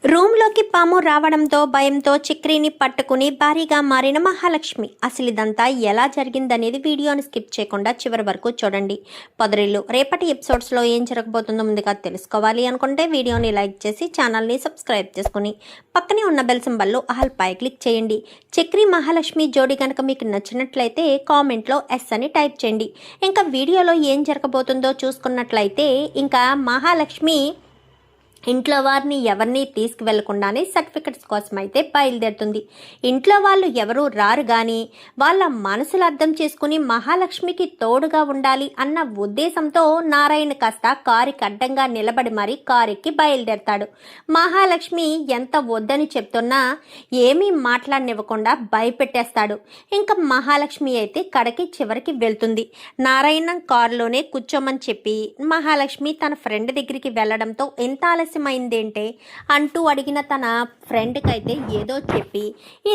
రూమ్లోకి పాము రావడంతో భయంతో చక్రిని పట్టుకుని భారీగా మారిన మహాలక్ష్మి. అసలు ఇదంతా ఎలా జరిగిందనేది వీడియోని స్కిప్ చేయకుండా చివరి వరకు చూడండి. పొదరిల్లు రేపటి ఎపిసోడ్స్లో ఏం జరగబోతుందో ముందుగా తెలుసుకోవాలి అనుకుంటే వీడియోని లైక్ చేసి ఛానల్ని సబ్స్క్రైబ్ చేసుకుని పక్కనే ఉన్న బెల్ సింబల్లో ఆల్ పై క్లిక్ చేయండి. చక్రి మహాలక్ష్మి జోడీ కనుక మీకు నచ్చినట్లయితే కామెంట్లో ఎస్ అని టైప్ చేయండి. ఇంకా వీడియోలో ఏం జరగబోతుందో చూసుకున్నట్లయితే ఇంకా మహాలక్ష్మి ఇంట్లో వారిని ఎవరిని తీసుకువెళ్లకుండానే సర్టిఫికెట్స్ కోసం అయితే బయలుదేరుతుంది. ఇంట్లో వాళ్ళు ఎవరూ రారు కానీ వాళ్ళ మనసులు అర్థం చేసుకుని మహాలక్ష్మికి తోడుగా ఉండాలి అన్న ఉద్దేశంతో నారాయణ కాస్త కారుకి అడ్డంగా నిలబడి మరీ కారుకి బయలుదేరతాడు. మహాలక్ష్మి ఎంత వద్దని చెప్తున్నా ఏమీ మాట్లాడనివ్వకుండా భయపెట్టేస్తాడు. ఇంకా మహాలక్ష్మి అయితే కడకి చివరికి వెళ్తుంది. నారాయణ కారులోనే కూర్చోమని చెప్పి మహాలక్ష్మి తన ఫ్రెండ్ దగ్గరికి వెళ్లడంతో ఎంత ఆలస్యమైందేంటే అంటూ అడిగిన తన ఫ్రెండ్కి అయితే ఏదో చెప్పి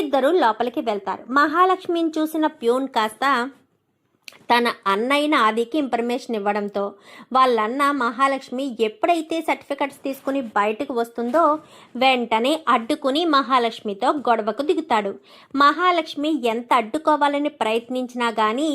ఇద్దరు లోపలికి వెళ్తారు. మహాలక్ష్మిని చూసిన ప్యూన్ కాస్త తన అన్నయ్యన ఆదికి ఇన్ఫర్మేషన్ ఇవ్వడంతో వాళ్ళన్న మహాలక్ష్మి ఎప్పుడైతే సర్టిఫికెట్స్ తీసుకుని బయటకు వస్తుందో వెంటనే అడ్డుకుని మహాలక్ష్మితో గొడవకు దిగుతాడు. మహాలక్ష్మి ఎంత అడ్డుకోవాలని ప్రయత్నించినా కానీ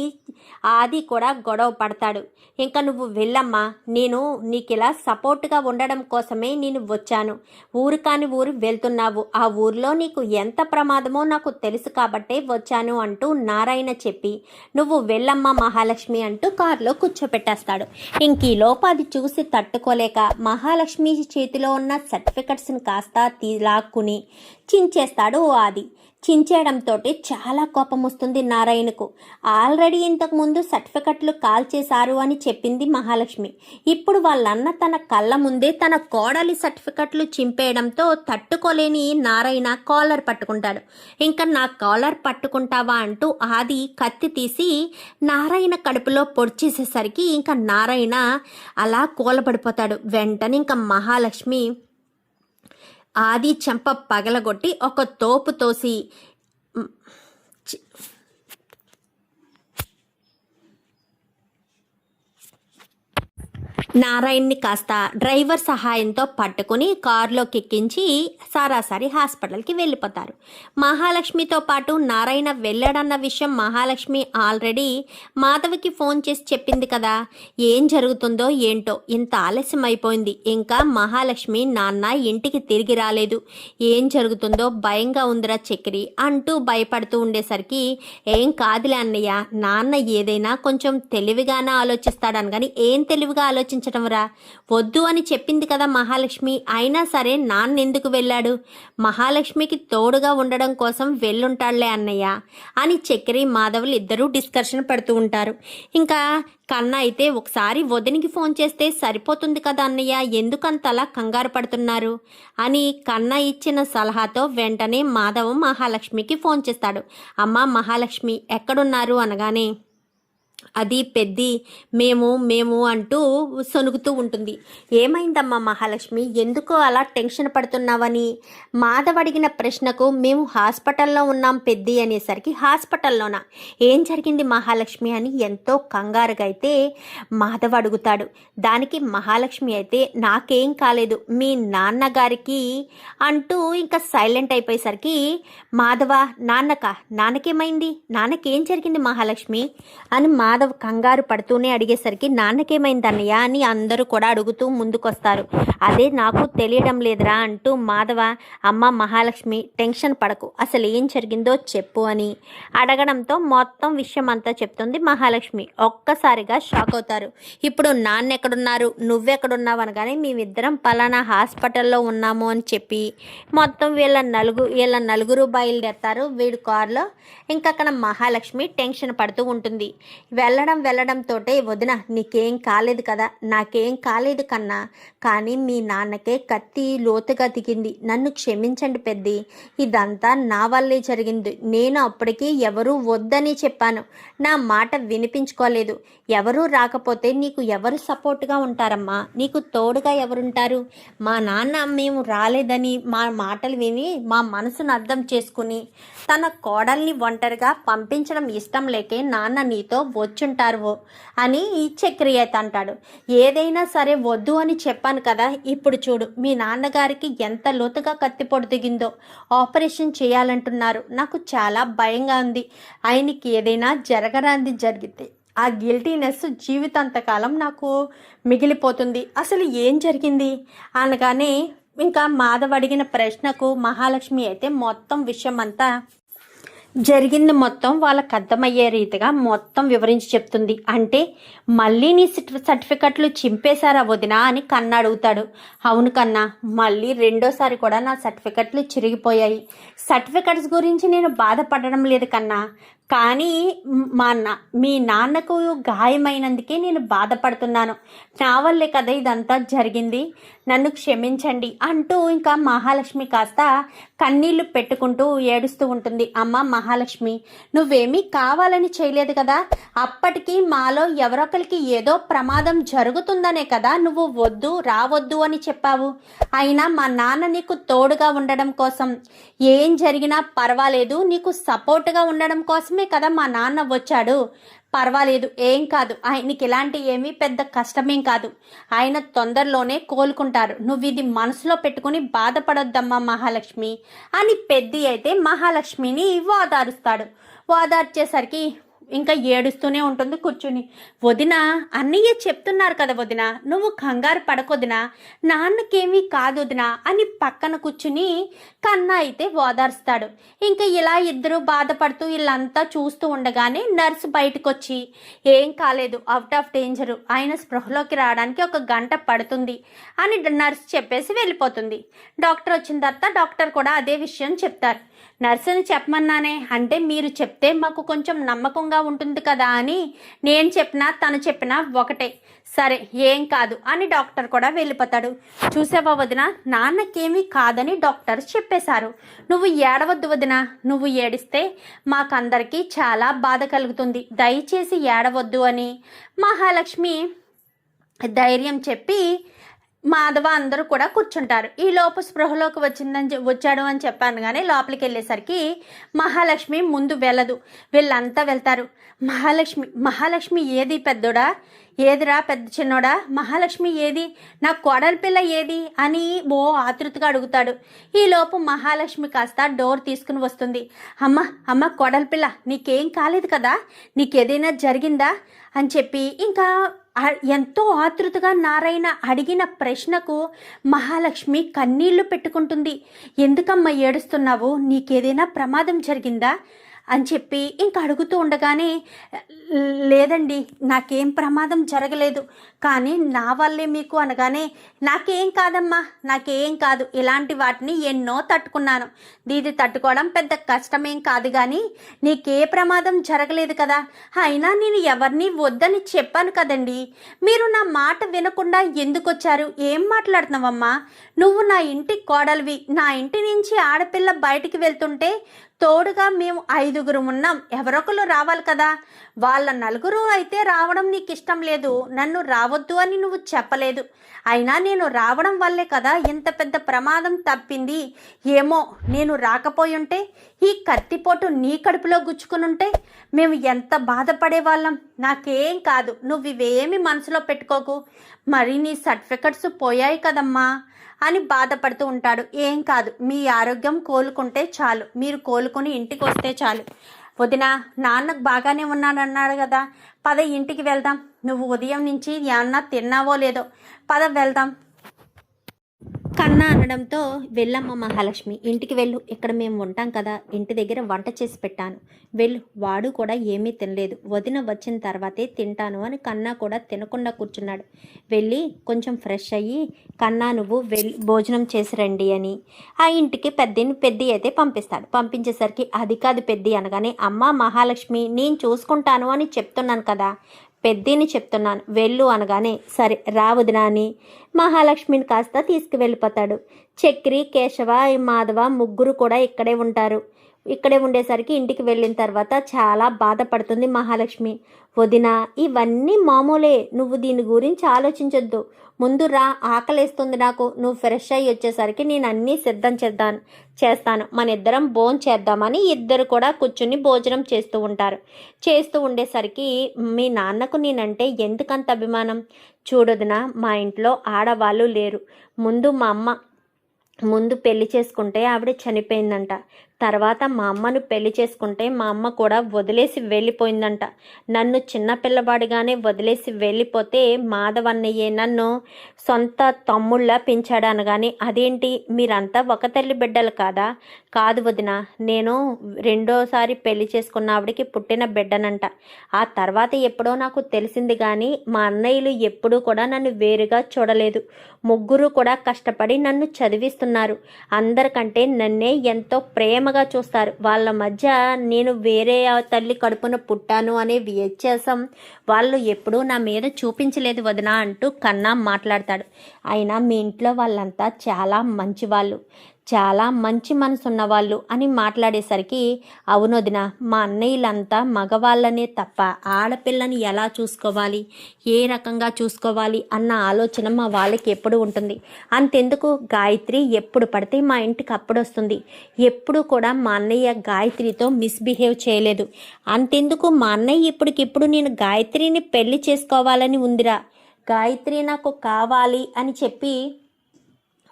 ఆది కూడా గొడవ పడతాడు. ఇంకా నువ్వు వెళ్ళమ్మా, నేను నీకు ఇలా సపోర్ట్గా ఉండడం కోసమే నేను వచ్చాను. ఊరు కాని ఊరు వెళ్తున్నావు, ఆ ఊరిలో నీకు ఎంత ప్రమాదమో నాకు తెలుసు కాబట్టే వచ్చాను అంటూ నారాయణ చెప్పి నువ్వు వెళ్ళమ్మా మహాలక్ష్మి అంటూ కారులో కూర్చోపెట్టేస్తాడు. ఇంకీలోపు అది చూసి తట్టుకోలేక మహాలక్ష్మి చేతిలో ఉన్న సర్టిఫికెట్స్ని కాస్త లాక్కుని చించేస్తాడు ఆది. చించేయడంతో చాలా కోపం వస్తుంది నారాయణకు. ఆల్రెడీ ఇంతకుముందు సర్టిఫికెట్లు కాల్ చేశారు అని చెప్పింది మహాలక్ష్మి. ఇప్పుడు వాళ్ళన్న తన కళ్ళ ముందే తన కోడలి సర్టిఫికెట్లు చింపేయడంతో తట్టుకోలేని నారాయణ కాలర్ పట్టుకుంటాడు. ఇంకా నా కాలర్ పట్టుకుంటావా అంటూ ఆది కత్తి తీసి నారాయణ కడుపులో పొడిచేసేసరికి ఇంకా నారాయణ అలా కూలబడిపోతాడు. వెంటనే ఇంకా మహాలక్ష్మి ఆది చెంప పగలగొట్టి ఒక తోపు తోసి నారాయణ్ని కాస్త డ్రైవర్ సహాయంతో పట్టుకుని కారులోకి ఎక్కించి సరాసరి హాస్పిటల్కి వెళ్ళిపోతారు. మహాలక్ష్మితో పాటు నారాయణ వెళ్ళాడన్న విషయం మహాలక్ష్మి ఆల్రెడీ మాధవ్కి ఫోన్ చేసి చెప్పింది కదా. ఏం జరుగుతుందో ఏంటో ఇంత ఆలస్యం అయిపోయింది. ఇంకా మహాలక్ష్మి నాన్న ఇంటికి తిరిగి రాలేదు, ఏం జరుగుతుందో భయంగా ఉందిరా చక్రి అంటూ భయపడుతూ ఉండేసరికి ఏం కాదులే అన్నయ్య, నాన్న ఏదైనా కొంచెం తెలివిగానే ఆలోచిస్తాడని కానీ ఏం తెలివిగా ఆలోచించడం రా, వద్దు అని చెప్పింది కదా మహాలక్ష్మి. అయినా సరే నాన్న ఎందుకు వెళ్ళాడు, మహాలక్ష్మికి తోడుగా ఉండడం కోసం వెళ్ళుంటాడులే అన్నయ్య అని చక్రి మాధవులు ఇద్దరూ డిస్కషన్ పెడుతూ ఉంటారు. ఇంకా కన్నా అయితే ఒకసారి వదినికి ఫోన్ చేస్తే సరిపోతుంది కదా అన్నయ్య, ఎందుకంతలా కంగారు పడుతున్నారు అని కన్నా ఇచ్చిన సలహాతో వెంటనే మాధవ్ మహాలక్ష్మికి ఫోన్ చేస్తాడు. అమ్మ మహాలక్ష్మి ఎక్కడున్నారు అనగానే అది పెద్ది మేము అంటూ సొనుగుతూ ఉంటుంది. ఏమైందమ్మా మహాలక్ష్మి, ఎందుకు అలా టెన్షన్ పడుతున్నావని మాధవ్ అడిగిన ప్రశ్నకు మేము హాస్పిటల్లో ఉన్నాం పెద్ది అనేసరికి హాస్పిటల్లోనా, ఏం జరిగింది మహాలక్ష్మి అని ఎంతో కంగారుగా అయితే మాధవ్ అడుగుతాడు. దానికి మహాలక్ష్మి అయితే నాకేం కాలేదు, మీ నాన్నగారికి అంటూ ఇంకా సైలెంట్ అయిపోయేసరికి మాధవ నాన్నకేమైంది, నాన్నకేం జరిగింది మహాలక్ష్మి అని మాధవ్ కంగారు పడుతూనే అడిగేసరికి నాన్నకేమైంది అన్నయ్య అని అందరూ కూడా అడుగుతూ ముందుకొస్తారు. అదే నాకు తెలియడం లేదురా అంటూ మాధవ అమ్మ మహాలక్ష్మి టెన్షన్ పడకు, అసలు ఏం జరిగిందో చెప్పు అని అడగడంతో మొత్తం విషయం అంతా చెప్తుంది మహాలక్ష్మి. ఒక్కసారిగా షాక్ అవుతారు. ఇప్పుడు నాన్న ఎక్కడున్నారు, నువ్వెక్కడున్నావు అనగానే మేమిద్దరం పలానా హాస్పిటల్లో ఉన్నాము అని చెప్పి మొత్తం వీళ్ళ నలుగురు బయలుదేరతారు వీడి కారులో. ఇంకా అక్కడ మహాలక్ష్మి టెన్షన్ పడుతూ ఉంటుంది. వెళ్ళడంతో వదిన నీకేం కాలేదు కదా, నాకేం కాలేదు కన్నా, కానీ మీ నాన్నకే కత్తి లోతుగా దిగింది, నన్ను క్షమించండి పెద్ది, ఇదంతా నా వల్లే జరిగింది. నేను అప్పటికీ ఎవరూ వద్దని చెప్పాను, నా మాట వినిపించుకోలేదు. ఎవరూ రాకపోతే నీకు ఎవరు సపోర్ట్గా ఉంటారమ్మా, నీకు తోడుగా ఎవరుంటారు. మా నాన్న మేము రాలేదని మా మాటలు విని మా మనసును అర్థం చేసుకుని తన కోడల్ని ఒంటరిగా పంపించడం ఇష్టం లేకే నాన్న నీతో వచ్చుంటారు అని చక్రి అయితే అంటాడు. ఏదైనా సరే వద్దు అని చెప్పాను కదా, ఇప్పుడు చూడు మీ నాన్నగారికి ఎంత లోతుగా కత్తిపొడి దిగిందో, ఆపరేషన్ చేయాలంటున్నారు. నాకు చాలా భయంగా ఉంది. ఆయనకి ఏదైనా జరగరాంది జరిగితే ఆ గిల్టీనెస్ జీవితాంతకాలం నాకు మిగిలిపోతుంది. అసలు ఏం జరిగింది అనగానే ఇంకా మాధవ్ అడిగిన ప్రశ్నకు మహాలక్ష్మి అయితే మొత్తం విషయం అంతా జరిగింది మొత్తం వాళ్ళకి అర్థమయ్యే రీతిగా మొత్తం వివరించి చెప్తుంది. అంటే మళ్ళీ నీ సర్టిఫికెట్లు చింపేశారా వదినా అని కన్నా అడుగుతాడు. అవును కన్నా, మళ్ళీ రెండోసారి కూడా నా సర్టిఫికెట్లు చిరిగిపోయాయి. సర్టిఫికెట్స్ గురించి నేను బాధపడడం లేదు కన్నా, కానీ మీ నాన్నకు గాయమైనందుకే నేను బాధపడుతున్నాను. నా వల్లే కదా ఇదంతా జరిగింది, నన్ను క్షమించండి అంటూ ఇంకా మహాలక్ష్మి కాస్త కన్నీళ్లు పెట్టుకుంటూ ఏడుస్తూ ఉంటుంది. అమ్మ మహాలక్ష్మి, నువ్వేమీ కావాలని చేయలేదు కదా, అప్పటికి మాలో ఎవరొకరికి ఏదో ప్రమాదం జరుగుతుందనే కదా నువ్వు రావద్దు అని చెప్పావు. అయినా మా నాన్న నీకు తోడుగా ఉండడం కోసం, ఏం జరిగినా పర్వాలేదు నీకు సపోర్ట్గా ఉండడం కోసమే కదా మా నాన్న వచ్చాడు. పర్వాలేదు, ఏం కాదు, ఆయనకి ఇలాంటి ఏమీ పెద్ద కష్టమేం కాదు, ఆయన తొందరలోనే కోలుకుంటారు. నువ్వు ఇది మనసులో పెట్టుకుని బాధపడొద్దమ్మా మహాలక్ష్మి అని పెద్ది అయితే మహాలక్ష్మిని ఓదార్చేసరికి ఇంకా ఏడుస్తూనే ఉంటుంది కూర్చుని. వదిన, అన్నయ్య చెప్తున్నారు కదా వదిన, నువ్వు కంగారు పడకొదినా, నాన్నకేమీ కాదు వదినా అని పక్కన కూర్చుని కన్నా అయితే ఓదార్స్తాడు. ఇంకా ఇలా ఇద్దరు బాధపడుతూ వీళ్ళంతా చూస్తూ ఉండగానే నర్సు బయటకు వచ్చి, ఏం కాలేదు, అవుట్ ఆఫ్ డేంజరు, ఆయన స్పృహలోకి రావడానికి 1 గంట పడుతుంది అని నర్సు చెప్పేసి వెళ్ళిపోతుంది. డాక్టర్ వచ్చిన తర్వాత డాక్టర్ కూడా అదే విషయం చెప్తారు. నర్సుని చెప్పమన్నానే, అంటే మీరు చెప్తే మాకు కొంచెం నమ్మకంగా ఉంటుంది కదా అని నేను చెప్పినా తను చెప్పినా ఒకటే, సరే ఏం కాదు అని డాక్టర్ కూడా వెళ్ళిపోతాడు. చూసావా వదిన, నాన్నకేమీ కాదని డాక్టర్ చెప్పేశారు. నువ్వు ఏడవద్దు వదిన, నువ్వు ఏడిస్తే మాకందరికీ చాలా బాధ కలుగుతుంది, దయచేసి ఏడవద్దు అని మహాలక్ష్మి ధైర్యం చెప్పి మాధవ అందరూ కూడా కూర్చుంటారు. ఈ లోపు స్పృహలోకి వచ్చాడు అని చెప్పాను, కానీ లోపలికి వెళ్ళేసరికి మహాలక్ష్మి ముందు వెళ్ళదు, వీళ్ళంతా వెళ్తారు. మహాలక్ష్మి ఏది పెద్దోడా, ఏదిరా పెద్ద చిన్నోడా, మహాలక్ష్మి ఏది, నా కోడలి పిల్ల ఏది అని ఆతృతగా అడుగుతాడు. ఈ లోపు మహాలక్ష్మి కాస్త డోర్ తీసుకుని వస్తుంది. అమ్మ కోడలి పిల్ల, నీకేం కాలేదు కదా, నీకేదైనా జరిగిందా అని చెప్పి ఇంకా ఎంతో ఆతృతగా నారాయణ అడిగిన ప్రశ్నకు మహాలక్ష్మి కన్నీళ్లు పెట్టుకుంటుంది. ఎందుకమ్మా ఏడుస్తున్నావు, నీకేదైనా ప్రమాదం జరిగిందా అని చెప్పి ఇంకా అడుగుతూ ఉండగానే, లేదండి నాకేం ప్రమాదం జరగలేదు, కానీ నా వల్లే మీకు అనగానే, నాకేం కాదమ్మా, నాకేం కాదు, ఇలాంటి వాటిని ఎన్నో తట్టుకున్నాను, దీది తట్టుకోవడం పెద్ద కష్టమేం కాదు, కానీ నీకే ప్రమాదం జరగలేదు కదా, అయినా నేను ఎవరిని వద్దని చెప్పాను కదండి, మీరు నా మాట వినకుండా ఎందుకు వచ్చారు, ఏం మాట్లాడుతున్నావమ్మా, నువ్వు నా ఇంటి కోడలివి, నా ఇంటి నుంచి ఆడపిల్ల బయటికి వెళ్తుంటే తోడుగా మేము 5గురు ఉన్నాం, ఎవరొకరు రావాలి కదా, వాళ్ళ 4 అయితే రావడం నీకు ఇష్టం లేదు, నన్ను రావద్దు అని నువ్వు చెప్పలేదు, అయినా నేను రావడం వల్లే కదా ఇంత పెద్ద ప్రమాదం తప్పింది, ఏమో నేను రాకపోయి ఉంటే ఈ కత్తిపోటు నీ కడుపులో గుచ్చుకునుంటే మేము ఎంత బాధపడేవాళ్ళం, నాకేం కాదు, నువ్వు ఇవేమి మనసులో పెట్టుకోకు, మరి నీ సర్టిఫికెట్స్ పోయాయి కదమ్మా అని బాధపడుతూ ఉంటాడు. ఏం కాదు, మీ ఆరోగ్యం కోలుకుంటే చాలు, మీరు కోలుకొని ఇంటికి వస్తే చాలు. వదిన, నాన్నకు బాగానే ఉన్నాడన్నాడు కదా, పద ఇంటికి వెళ్దాం, నువ్వు ఉదయం నుంచి ఏమన్నా తిన్నావో లేదో, పద వెళ్దాం కన్నా అనడంతో, వెళ్ళమ్మ మహాలక్ష్మి, ఇంటికి వెళ్ళు, ఇక్కడ మేము ఉంటాం కదా, ఇంటి దగ్గర వంట చేసి పెట్టాను, వెళ్ళు. వాడు కూడా ఏమీ తినలేదు, వదిన వచ్చిన తర్వాతే తింటాను అని కన్నా కూడా తినకుండా కూర్చున్నాడు. వెళ్ళి కొంచెం ఫ్రెష్ అయ్యి కన్నా నువ్వు భోజనం చేసి రండి అని ఆ ఇంటికి పెద్ది అయితే పంపించేసరికి, అది కాదు పెద్ది అనగానే, అమ్మ మహాలక్ష్మి నేను చూసుకుంటాను అని చెప్తున్నాను కదా, పెద్దిని చెప్తున్నాను, వెళ్ళు అనగానే, సరే రావద్దునా అని మహాలక్ష్మిని కాస్త తీసుకువెళ్ళిపోతాడు. చక్రి, కేశవ, మాధవ 3 కూడా ఇక్కడే ఉంటారు. ఇక్కడే ఉండేసరికి ఇంటికి వెళ్ళిన తర్వాత చాలా బాధపడుతుంది మహాలక్ష్మి. వదిన, ఇవన్నీ మామూలే, నువ్వు దీని గురించి ఆలోచించొద్దు. ముందు రా, ఆకలేస్తుంది నాకు. నువ్వు ఫ్రెష్ అయ్యి వచ్చేసరికి నేను అన్నీ సిద్ధం చేస్తాను. మన ఇద్దరం భోజనం చేద్దామని ఇద్దరు కూడా కూర్చుని భోజనం చేస్తూ ఉంటారు. చేస్తూ ఉండేసరికి మీ నాన్నకు నేనంటే ఎందుకంత అభిమానం? చూడొదిన, మా ఇంట్లో ఆడవాళ్ళు లేరు. ముందు పెళ్లి చేసుకుంటే ఆవిడ చనిపోయిందంట. తర్వాత మా అమ్మను పెళ్లి చేసుకుంటే మా అమ్మ కూడా వదిలేసి వెళ్ళిపోయిందంట. నన్ను చిన్న పిల్లవాడిగానే వదిలేసి వెళ్ళిపోతే మాధవన్నయ్యే నన్ను సొంత తమ్ముళ్ళ పెంచాడు అనగానే, అదేంటి మీరంతా ఒక తల్లి బిడ్డలు కాదా? కాదు వదిన, నేను రెండోసారి పెళ్లి చేసుకున్న ఆవిడికి పుట్టిన బిడ్డనంట. ఆ తర్వాత ఎప్పుడో నాకు తెలిసింది కానీ మా అన్నయ్యలు ఎప్పుడూ కూడా నన్ను వేరుగా చూడలేదు. ముగ్గురు కూడా కష్టపడి నన్ను చదివిస్తున్నారు. అందరికంటే నన్నే ఎంతో ప్రేమగా చూస్తారు. వాళ్ళ మధ్య నేను వేరే తల్లి కడుపున పుట్టాను అనే వ్యత్యాసం వాళ్ళు ఎప్పుడూ నా మీద చూపించలేదు వదిన అంటూ కన్నా మాట్లాడతాడు. అయినా మీ ఇంట్లో వాళ్ళంతా చాలా మంచివాళ్ళు, చాలా మంచి మనసున్న వాళ్ళు అని మాట్లాడేసరికి, అవునొదిన, మా అన్నయ్యలంతా మగవాళ్ళనే తప్ప ఆడపిల్లని ఎలా చూసుకోవాలి, ఏ రకంగా చూసుకోవాలి అన్న ఆలోచన మా వాళ్ళకి ఎప్పుడు ఉంటుంది. అంతెందుకు, గాయత్రి ఎప్పుడు పడితే మా ఇంటికి అప్పుడు వస్తుంది. ఎప్పుడు కూడా మా అన్నయ్య గాయత్రితో మిస్బిహేవ్ చేయలేదు. అంతెందుకు, మా అన్నయ్య ఇప్పటికిప్పుడు నేను గాయత్రిని పెళ్లి చేసుకోవాలని ఉందిరా, గాయత్రి నాకు కావాలి అని చెప్పి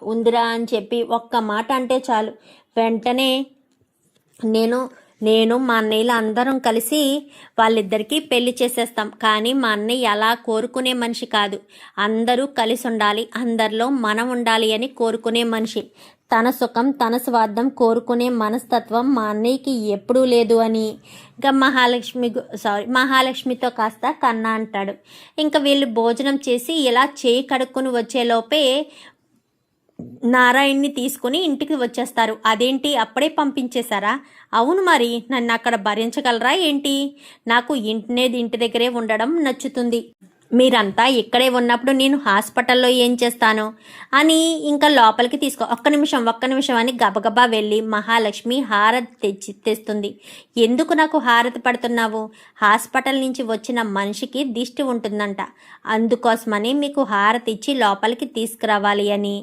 ఉందిరా అని చెప్పి ఒక్క మాట అంటే చాలు, వెంటనే నేను మా అన్నయ్యలు అందరం కలిసి వాళ్ళిద్దరికీ పెళ్లి చేసేస్తాం. కానీ మా అన్నయ్య అలా కోరుకునే మనిషి కాదు. అందరూ కలిసి ఉండాలి, అందరిలో మనం ఉండాలి అని కోరుకునే మనిషి. తన సుఖం తన స్వార్థం కోరుకునే మనస్తత్వం మా అన్నయ్యకి ఎప్పుడూ లేదు అని ఇంకా మహాలక్ష్మితో కాస్త కన్నా అంటాడు. ఇంకా వీళ్ళు భోజనం చేసి ఇలా చేయి కడుక్కుని వచ్చేలోపే నారాయణ్ని తీసుకుని ఇంటికి వచ్చేస్తారు. అదేంటి అప్పుడే పంపించేశారా? అవును, మరి నన్ను అక్కడ భరించగలరా ఏంటి? నాకు ఇంటి దగ్గరే ఉండడం నచ్చుతుంది. మీరంతా ఇక్కడే ఉన్నప్పుడు నేను హాస్పిటల్లో ఏం చేస్తాను అని ఇంకా లోపలికి ఒక్క నిమిషం అని గబగబా వెళ్ళి మహాలక్ష్మి హారతి తెస్తుంది. ఎందుకు నాకు హారతి పడుతున్నావు? హాస్పిటల్ నుంచి వచ్చిన మనిషికి దిష్టి ఉంటుందంట, అందుకోసమని మీకు హారతి ఇచ్చి లోపలికి తీసుకురావాలి అని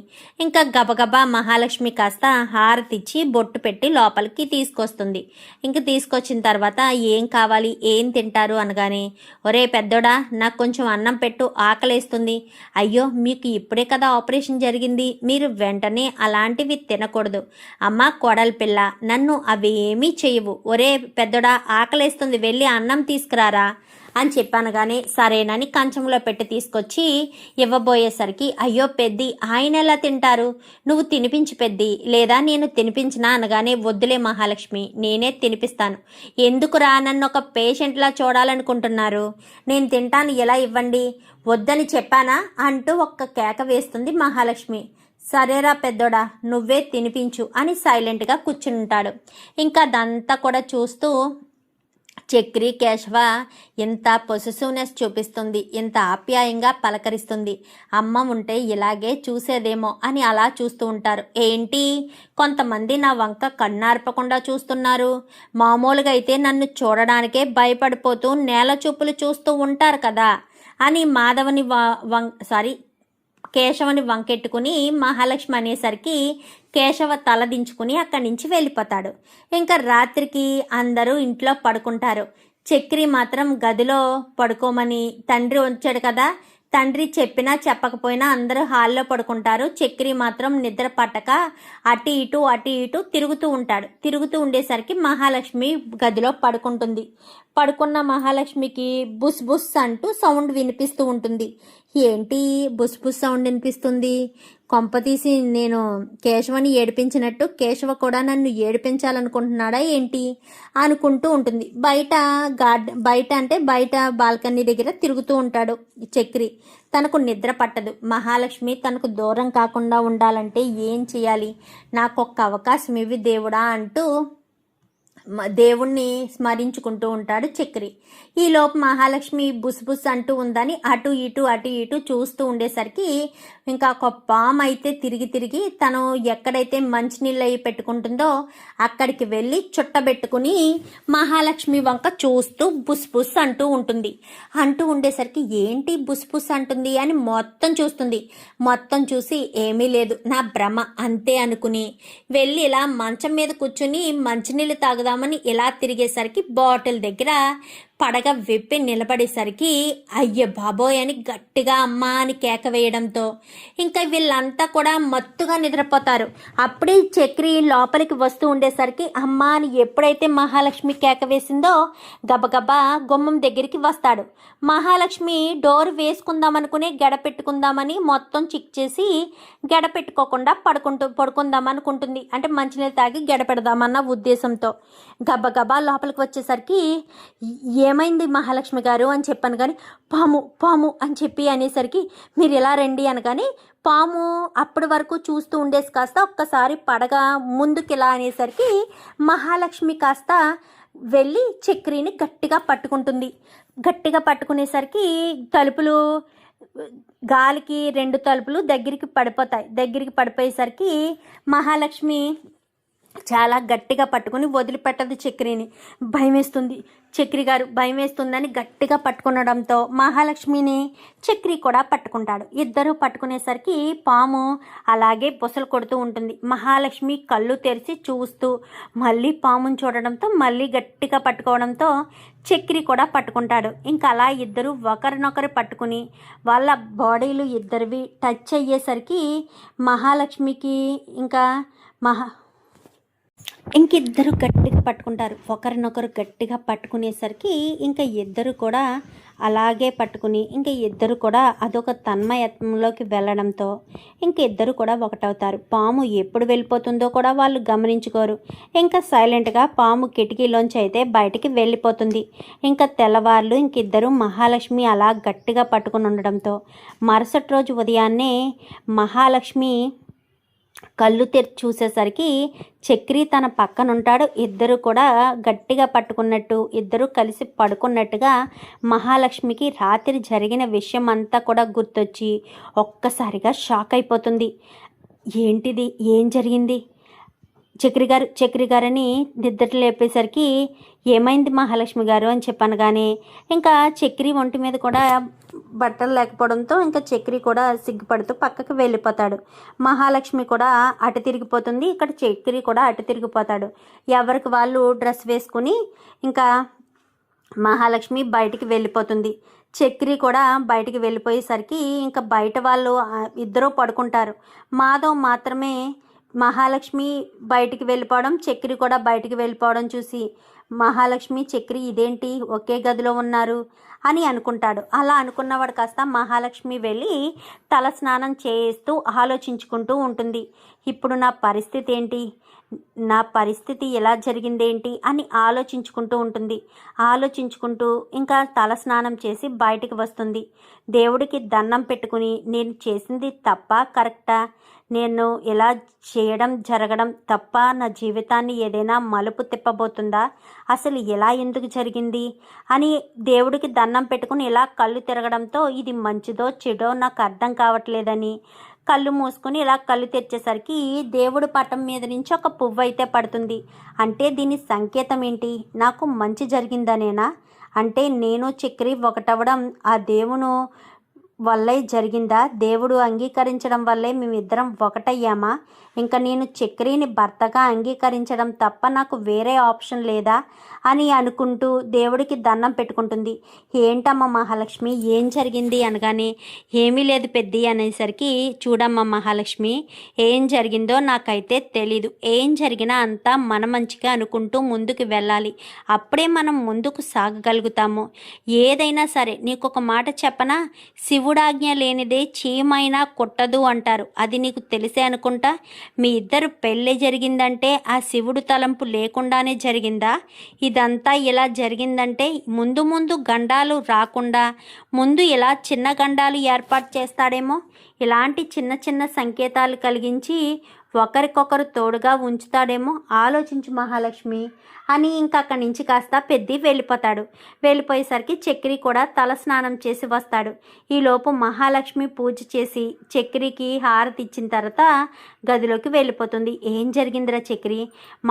ఇంకా గబగబా మహాలక్ష్మి కాస్త హారతి ఇచ్చి బొట్టు పెట్టి లోపలికి తీసుకొస్తుంది. ఇంక తీసుకొచ్చిన తర్వాత ఏం కావాలి, ఏం తింటారు అనగానే, ఒరే పెద్దోడా, నాకు కొంచెం అన్నం పెట్టు, ఆకలేస్తుంది. అయ్యో, మీకు ఇప్పుడే కదా ఆపరేషన్ జరిగింది, మీరు వెంటనే అలాంటివి తినకూడదు. అమ్మ కోడలి పిల్ల, నన్ను అవి ఏమీ చేయవు. ఒరే పెద్దోడా, ఆకలేస్తుంది, వెళ్ళి అన్నం తీసుకురారా అని చెప్పానగానే సరేనని కంచంలో పెట్టి తీసుకొచ్చి ఇవ్వబోయేసరికి, అయ్యో పెద్ది, ఆయన ఎలా తింటారు, నువ్వు తినిపించు పెద్ది, లేదా నేను తినిపించినా అనగానే, వద్దులే మహాలక్ష్మి, నేనే తినిపిస్తాను. ఎందుకురా నన్ను ఒక పేషెంట్లా చూడాలనుకుంటున్నారు? నేను తింటాను, ఎలా ఇవ్వండి, వద్దని చెప్పానా అంటూ ఒక్క కేక వేస్తుంది మహాలక్ష్మి. సరేరా పెద్దోడా, నువ్వే తినిపించు అని సైలెంట్గా కూర్చుంటాడు. ఇంకా అదంతా కూడా చూస్తూ చక్రి కేశవ ఎంత పొసెసివ్నెస్ చూపిస్తుంది, ఎంత ఆప్యాయంగా పలకరిస్తుంది. అమ్మ ఉంటే ఇలాగే చూసేదేమో అని అలా చూస్తూ ఉంటారు. ఏంటి, కొంతమంది నా వంక కన్నార్పకుండా చూస్తున్నారు. మామూలుగా అయితే నన్ను చూడడానికే భయపడిపోతూ నేల చూపులు చూస్తూ ఉంటారు కదా అని కేశవని వంకెట్టుకుని మహాలక్ష్మి అనేసరికి కేశవ తల దించుకుని అక్కడి నుంచి వెళ్ళిపోతాడు. ఇంకా రాత్రికి అందరూ ఇంట్లో పడుకుంటారు. చక్రి మాత్రం గదిలో పడుకోమని తండ్రి వచ్చాడు కదా, తండ్రి చెప్పినా చెప్పకపోయినా అందరూ హాల్లో పడుకుంటారు. చక్రి మాత్రం నిద్ర పట్టక అటు ఇటు తిరుగుతూ ఉంటాడు. తిరుగుతూ ఉండేసరికి మహాలక్ష్మి గదిలో పడుకుంటుంది. పడుకున్న మహాలక్ష్మికి బుస్ బుస్ అంటూ సౌండ్ వినిపిస్తూ ఉంటుంది. ఏంటి బుస్ బుస్ సౌండ్ వినిపిస్తుంది? కొంపతీసి నేను కేశవని ఏడిపించినట్టు కేశవ కూడా నన్ను ఏడిపించాలనుకుంటున్నాడా ఏంటి అనుకుంటూ ఉంటుంది. బయట బాల్కనీ దగ్గర తిరుగుతూ ఉంటాడు చక్రి. తనకు నిద్ర పట్టదు. మహాలక్ష్మి తనకు దూరం కాకుండా ఉండాలంటే ఏం చేయాలి, నాకొక్క అవకాశం ఇవ్వి దేవుడా అంటూ దేవుణ్ణి స్మరించుకుంటూ ఉంటాడు చక్రి. ఈలోపు మహాలక్ష్మి బుస్ బుస్ అంటూ ఉందని అటు ఇటు చూస్తూ ఉండేసరికి ఇంకా ఒక పాము అయితే తిరిగి తిరిగి తను ఎక్కడైతే మంచినీళ్ళు అవి పెట్టుకుంటుందో అక్కడికి వెళ్ళి చుట్టబెట్టుకుని మహాలక్ష్మి వంక చూస్తూ బుస్ బుస్ అంటూ ఉంటుంది. అంటూ ఉండేసరికి ఏంటి బుస్ బుస్ అంటుంది అని మొత్తం చూస్తుంది. మొత్తం చూసి ఏమీ లేదు, నా భ్రమ అంతే అనుకుని వెళ్ళి ఇలా మంచం మీద కూర్చుని మంచినీళ్ళు తాగుదామని ఇలా తిరిగేసరికి బాటిల్ దగ్గర పడగ విప్పి నిలబడేసరికి అయ్య బాబోయ్ అని గట్టిగా అమ్మ అని కేక వేయడంతో ఇంకా వీళ్ళంతా కూడా మత్తుగా నిద్రపోతారు. అప్పుడే చక్రి లోపలికి వస్తూ ఉండేసరికి అమ్మ అని ఎప్పుడైతే మహాలక్ష్మి కేక వేసిందో గబగబా గుమ్మం దగ్గరికి వస్తాడు. మహాలక్ష్మి డోర్ వేసుకుందామనుకుని గడ పెట్టుకుందామని మొత్తం చిక్ చేసి గడ పెట్టుకోకుండా పడుకుందాం అనుకుంటుంది. అంటే మంచినీళ్ళు తాగి గడ పెడదామన్న ఉద్దేశంతో గబగబా లోపలికి వచ్చేసరికి ఏమైంది మహాలక్ష్మి గారు అని చెప్పాను. కానీ పాము పాము అని చెప్పి అనేసరికి మీరు ఎలా రండి అనగానే పాము అప్పటి వరకు చూస్తూ ఉండేసి కాస్త ఒక్కసారి పడగ ముందుకిలా అనేసరికి మహాలక్ష్మి కాస్త వెళ్ళి చక్రిని గట్టిగా పట్టుకుంటుంది. గట్టిగా పట్టుకునేసరికి తలుపులు గాలికి 2 తలుపులు దగ్గరికి పడిపోయేసరికి మహాలక్ష్మి చాలా గట్టిగా పట్టుకుని వదిలిపెట్టదు చక్రిని. భయమేస్తుంది చక్రి గారు, భయమేస్తుందని గట్టిగా పట్టుకునడంతో మహాలక్ష్మిని చక్రి కూడా పట్టుకుంటాడు. ఇద్దరు పట్టుకునేసరికి పాము అలాగే బుసలు కొడుతూ ఉంటుంది. మహాలక్ష్మి కళ్ళు తెరిచి చూస్తూ మళ్ళీ పాముని చూడడంతో మళ్ళీ గట్టిగా పట్టుకోవడంతో చక్రి కూడా పట్టుకుంటాడు. ఇంకా అలా ఇద్దరు ఒకరినొకరు పట్టుకుని వాళ్ళ బాడీలు ఇద్దరివి టచ్ అయ్యేసరికి మహాలక్ష్మికి ఇంకిద్దరు గట్టిగా పట్టుకుంటారు. ఒకరినొకరు గట్టిగా పట్టుకునేసరికి ఇంకా ఇద్దరు కూడా అలాగే పట్టుకుని ఇంకా ఇద్దరు కూడా అదొక తన్మయత్వంలోకి వెళ్ళడంతో ఇంక ఇద్దరు కూడా ఒకటవుతారు. పాము ఎప్పుడు వెళ్ళిపోతుందో కూడా వాళ్ళు గమనించుకోరు. ఇంకా సైలెంట్గా పాము కిటికీలోంచి అయితే బయటికి వెళ్ళిపోతుంది. ఇంకా తెల్లవార్లు ఇంకిద్దరు మహాలక్ష్మి అలా గట్టిగా పట్టుకుని ఉండడంతో మరుసటి రోజు ఉదయాన్నే మహాలక్ష్మి కళ్ళు తెరిచి చూసేసరికి చక్రి తన పక్కనుంటాడు. ఇద్దరు కూడా గట్టిగా పట్టుకున్నట్టు ఇద్దరు కలిసి పడుకున్నట్టుగా మహాలక్ష్మికి రాత్రి జరిగిన విషయం అంతా కూడా గుర్తొచ్చి ఒక్కసారిగా షాక్ అయిపోతుంది. ఏంటిది, ఏం జరిగింది? చక్రి గారని నిద్ర లేపేసరికి ఏమైంది మహాలక్ష్మి గారు అని చెప్పాను. కానీ ఇంకా చక్రి ఒంటి మీద కూడా బట్టలు లేకపోవడంతో ఇంకా చక్రి కూడా సిగ్గుపడుతూ పక్కకి వెళ్ళిపోతాడు. మహాలక్ష్మి కూడా అటు తిరిగిపోతుంది, ఇక్కడ చక్రి కూడా అటు తిరిగిపోతాడు. ఎవరికి వాళ్ళు డ్రెస్ వేసుకుని ఇంకా మహాలక్ష్మి బయటికి వెళ్ళిపోతుంది. చక్రి కూడా బయటికి వెళ్ళిపోయేసరికి ఇంకా బయట వాళ్ళు ఇద్దరూ పడుకుంటారు. మాధవ్ మాత్రమే మహాలక్ష్మి బయటికి వెళ్ళిపోవడం, చక్రి కూడా బయటికి వెళ్ళిపోవడం చూసి మహాలక్ష్మి చక్రి ఇదేంటి ఒకే గదిలో ఉన్నారు అని అనుకుంటాడు. అలా అనుకున్నవాడు కాస్త మహాలక్ష్మి వెళ్ళి తల స్నానం చేస్తూ ఆలోచించుకుంటూ ఉంటుంది. ఇప్పుడు నా పరిస్థితి ఏంటి, నా పరిస్థితి ఎలా జరిగిందేంటి అని ఆలోచించుకుంటూ ఉంటుంది. ఆలోచించుకుంటూ ఇంకా తల స్నానం చేసి బయటికి వస్తుంది. దేవుడికి దండం పెట్టుకుని నేను చేసింది తప్ప కరెక్టా, నేను ఇలా చేయడం జరగడం తప్ప నా జీవితాన్ని ఏదైనా మలుపు తిప్పబోతుందా, అసలు ఎలా ఎందుకు జరిగింది అని దేవుడికి దండం పెట్టుకుని ఇలా కళ్ళు తిరగడంతో ఇది మంచిదో చెడో నాకు అర్థం కావట్లేదని కళ్ళు మూసుకొని ఇలా కళ్ళు తెరిచేసరికి దేవుడి పటం మీద నుంచి ఒక పువ్వు అయితే పడుతుంది. అంటే దీని సంకేతం ఏంటి, నాకు మంచి జరిగిందనేనా? అంటే నేను చక్రి ఒకటవడం ఆ దేవును వల్లే జరిగిందా, దేవుడు అంగీకరించడం వల్లే మేమిద్దరం ఒకటయ్యామా, ఇంకా నేను చక్రిని భర్తగా అంగీకరించడం తప్ప నాకు వేరే ఆప్షన్ లేదా అని అనుకుంటూ దేవుడికి దండం పెట్టుకుంటుంది. ఏంటమ్మా మహాలక్ష్మి ఏం జరిగింది అనగానే ఏమీ లేదు పెద్ది అనేసరికి చూడమ్మా మహాలక్ష్మి ఏం జరిగిందో నాకైతే తెలీదు, ఏం జరిగినా అంతా మన మంచిగా అనుకుంటూ ముందుకు వెళ్ళాలి, అప్పుడే మనం ముందుకు సాగగలుగుతాము. ఏదైనా సరే నీకు ఒక మాట చెప్పనా, శివుడాజ్ఞ లేనిదే చీమైనా కొట్టదు అంటారు, అది నీకు తెలిసే అనుకుంటా. మీ ఇద్దరు పెళ్ళి జరిగిందంటే ఆ శివుడు తలంపు లేకుండానే జరిగిందా? ఇదంతా ఇలా జరిగిందంటే ముందు ముందు గండాలు రాకుండా ముందు ఇలా చిన్న గండాలు ఏర్పాటు చేస్తాడేమో. ఇలాంటి చిన్న చిన్న సంకేతాలు కలిగించి ఒకరికొకరు తోడుగా ఉంచుతాడేమో, ఆలోచించు మహాలక్ష్మి అని ఇంకా అక్కడి నుంచి కాస్త పెద్ది వెళ్ళిపోతాడు. వెళ్ళిపోయేసరికి చక్రి కూడా తల స్నానం చేసి వస్తాడు. ఈలోపు మహాలక్ష్మి పూజ చేసి చక్రికి హారతి ఇచ్చిన తర్వాత గదిలోకి వెళ్ళిపోతుంది. ఏం జరిగిందిరా చక్రి,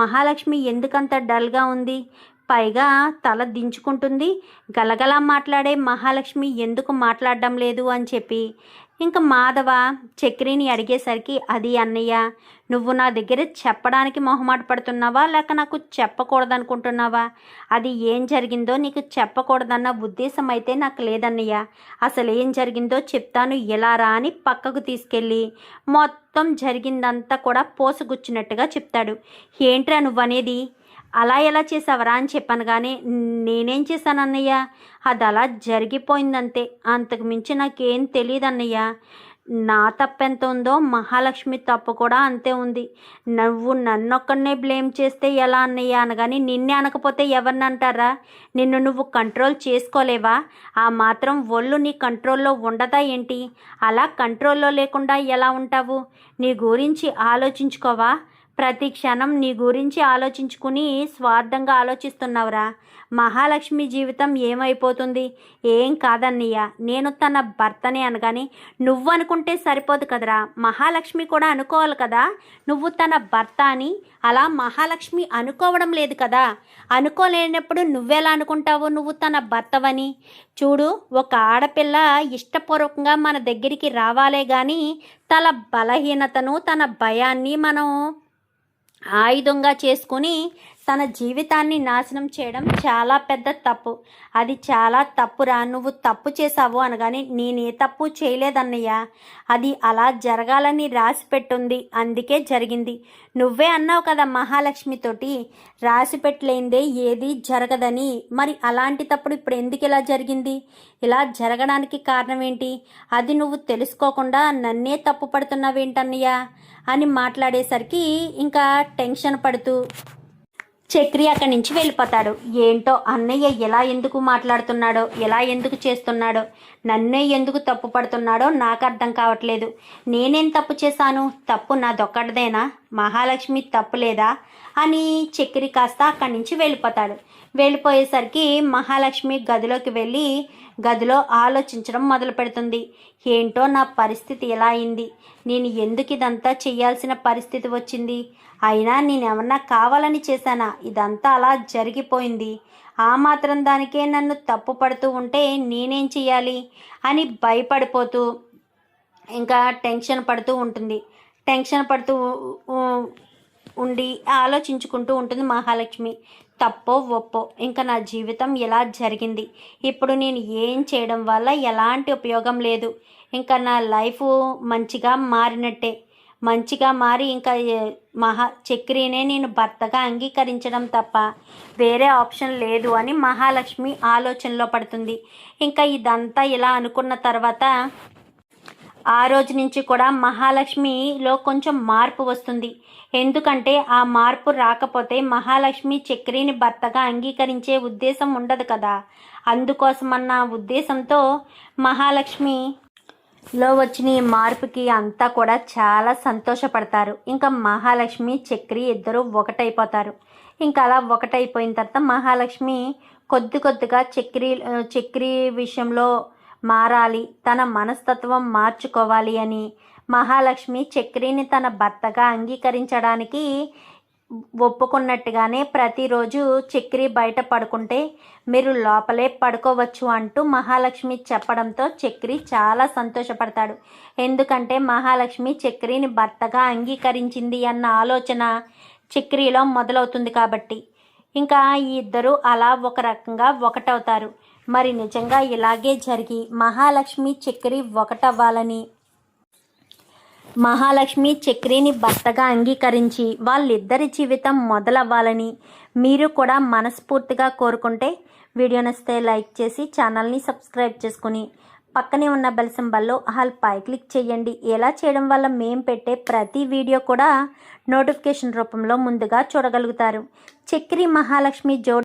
మహాలక్ష్మి ఎందుకంత డల్గా ఉంది, పైగా తల దించుకుంటుంది, గలగలా మాట్లాడే మహాలక్ష్మి ఎందుకు మాట్లాడడం లేదు అని చెప్పి ఇంకా మాధవ చక్రిని అడిగేసరికి, అది అన్నయ్య, నువ్వు నా దగ్గర చెప్పడానికి మొహమాట పడుతున్నావా లేక నాకు చెప్పకూడదనుకుంటున్నావా? అది ఏం జరిగిందో నీకు చెప్పకూడదన్న ఉద్దేశం అయితే నాకు లేదన్నయ్య. అసలు ఏం జరిగిందో చెప్తాను ఎలారా అని పక్కకు తీసుకెళ్ళి మొత్తం జరిగిందంతా కూడా పోసగుచ్చినట్టుగా చెప్తాడు. ఏంట్రా నువ్వనేది, అలా ఎలా చేసావరా అని చెప్పాను, కానీ నేనేం చేశాను అన్నయ్య, అది అలా జరిగిపోయిందంతే, అంతకు మించి నాకేం తెలియదు అన్నయ్య. నా తప్పెంత ఉందో మహాలక్ష్మి తప్పు కూడా అంతే ఉంది. నువ్వు నన్నొక్కడనే బ్లేమ్ చేస్తే ఎలా అన్నయ్య అనగాని, నిన్నే అనకపోతే ఎవరిని అంటారా? నిన్ను నువ్వు కంట్రోల్ చేసుకోలేవా? ఆ మాత్రం ఒళ్ళు నీ కంట్రోల్లో ఉండదా ఏంటి? అలా కంట్రోల్లో లేకుండా ఎలా ఉంటావు? నీ గురించి ఆలోచించుకోవా? ప్రతి క్షణం నీ గురించి ఆలోచించుకుని స్వార్థంగా ఆలోచిస్తున్నావురా. మహాలక్ష్మి జీవితం ఏమైపోతుంది? ఏం కాదన్నయ్య, నేను తన భర్తనే అనగాని నువ్వు అనుకుంటే సరిపోదు కదరా, మహాలక్ష్మి కూడా అనుకోవాలి కదా నువ్వు తన భర్త అని. అలా మహాలక్ష్మి అనుకోవడం లేదు కదా, అనుకోలేనప్పుడు నువ్వెలా అనుకుంటావు నువ్వు తన భర్తవని? చూడు, ఒక ఆడపిల్ల ఇష్టపూర్వకంగా మన దగ్గరికి రావాలే కానీ తన బలహీనతను తన భయాన్ని మనం ఆయుధంగా చేసుకుని తన జీవితాన్ని నాశనం చేయడం చాలా పెద్ద తప్పు. అది చాలా తప్పురా, నువ్వు తప్పు చేసావు అనగానే నేనే తప్పు చేయలేదన్నయ్య, అది అలా జరగాలని రాసి పెట్టుంది, అందుకే జరిగింది. నువ్వే అన్నావు కదా మహాలక్ష్మితోటి, రాసి పెట్టలేందే ఏది జరగదని. మరి అలాంటి తప్పుడు ఇప్పుడు ఎందుకు ఇలా జరిగింది? ఇలా జరగడానికి కారణం ఏంటి? అది నువ్వు తెలుసుకోకుండా నన్నే తప్పు పడుతున్నావేంటన్నయ్య అని మాట్లాడేసరికి ఇంకా టెన్షన్ పడుతూ చక్రి అక్కడి నుంచి వెళ్ళిపోతాడు. ఏంటో అన్నయ్య ఎలా ఎందుకు మాట్లాడుతున్నాడో, ఎలా ఎందుకు చేస్తున్నాడో, నన్నే ఎందుకు తప్పు పడుతున్నాడో నాకు అర్థం కావట్లేదు. నేనేం తప్పు చేశాను? తప్పు నాదొక్కటిదేనా? మహాలక్ష్మి తప్పు లేదా అని చక్రి కాస్త అక్కడి నుంచి వెళ్ళిపోతాడు. వెళ్ళిపోయేసరికి మహాలక్ష్మి గదిలోకి వెళ్ళి గదిలో ఆలోచించడం మొదలు పెడుతుంది. ఏంటో నా పరిస్థితి ఎలా అయింది, నేను ఎందుకు ఇదంతా చేయాల్సిన పరిస్థితి వచ్చింది, అయినా నేనేమన్నా కావాలని చేశానా? ఇదంతా అలా జరిగిపోయింది. ఆ మాత్రం దానికే నన్ను తప్పు పడుతూ ఉంటే నేనేం చేయాలి అని భయపడిపోతూ ఇంకా టెన్షన్ పడుతూ ఉంటుంది. టెన్షన్ పడుతూ ఉండి ఆలోచించుకుంటూ ఉంటుంది మహాలక్ష్మి. తప్పో ఒప్పో ఇంకా నా జీవితం ఎలా జరిగింది, ఇప్పుడు నేను ఏం చేయడం వల్ల ఎలాంటి ఉపయోగం లేదు, ఇంకా నా లైఫ్ మంచిగా మారినట్టే, మంచిగా మారి ఇంకా చక్రినే నేను భర్తగా అంగీకరించడం తప్ప వేరే ఆప్షన్ లేదు అని మహాలక్ష్మి ఆలోచనలో పడుతుంది. ఇంకా ఇదంతా ఇలా అనుకున్న తర్వాత ఆ రోజు నుంచి కూడా మహాలక్ష్మిలో కొంచెం మార్పు వస్తుంది. ఎందుకంటే ఆ మార్పు రాకపోతే మహాలక్ష్మి చక్రిని భర్తగా అంగీకరించే ఉద్దేశం ఉండదు కదా. అందుకోసమన్న ఉద్దేశంతో మహాలక్ష్మిలో వచ్చిన ఈ మార్పుకి అంతా కూడా చాలా సంతోషపడతారు. ఇంకా మహాలక్ష్మి చక్రి ఇద్దరు ఒకటైపోతారు. ఇంకా అలా ఒకటైపోయిన తర్వాత మహాలక్ష్మి కొద్దిగా చక్రి విషయంలో మారాలి, తన మనస్తత్వం మార్చుకోవాలి అని మహాలక్ష్మి చక్రిని తన భర్తగా అంగీకరించడానికి ఒప్పుకున్నట్టుగానే ప్రతిరోజు చక్రి బయట పడుకుంటే మీరు లోపలే పడుకోవచ్చు అంటూ మహాలక్ష్మి చెప్పడంతో చక్రి చాలా సంతోషపడతాడు. ఎందుకంటే మహాలక్ష్మి చక్రిని భర్తగా అంగీకరించింది అన్న ఆలోచన చక్రిలో మొదలవుతుంది కాబట్టి. ఇంకా ఈ ఇద్దరు అలా ఒక రకంగా ఒకటవుతారు. మరి నిజంగా ఇలాగే జరిగి మహాలక్ష్మి చక్రి ఒకటవ్వాలని, మహాలక్ష్మి చక్రిని భర్తగా అంగీకరించి వాళ్ళిద్దరి జీవితం మొదలవ్వాలని మీరు కూడా మనస్ఫూర్తిగా కోరుకుంటే వీడియో నచ్చితే లైక్ చేసి ఛానల్ని సబ్స్క్రైబ్ చేసుకుని పక్కనే ఉన్న బెల్ సింబల్లో ఆల్ పై క్లిక్ చేయండి. ఇలా చేయడం వల్ల మేము పెట్టే ప్రతి వీడియో కూడా నోటిఫికేషన్ రూపంలో ముందుగా చూడగలుగుతారు. చక్రి మహాలక్ష్మి జోడి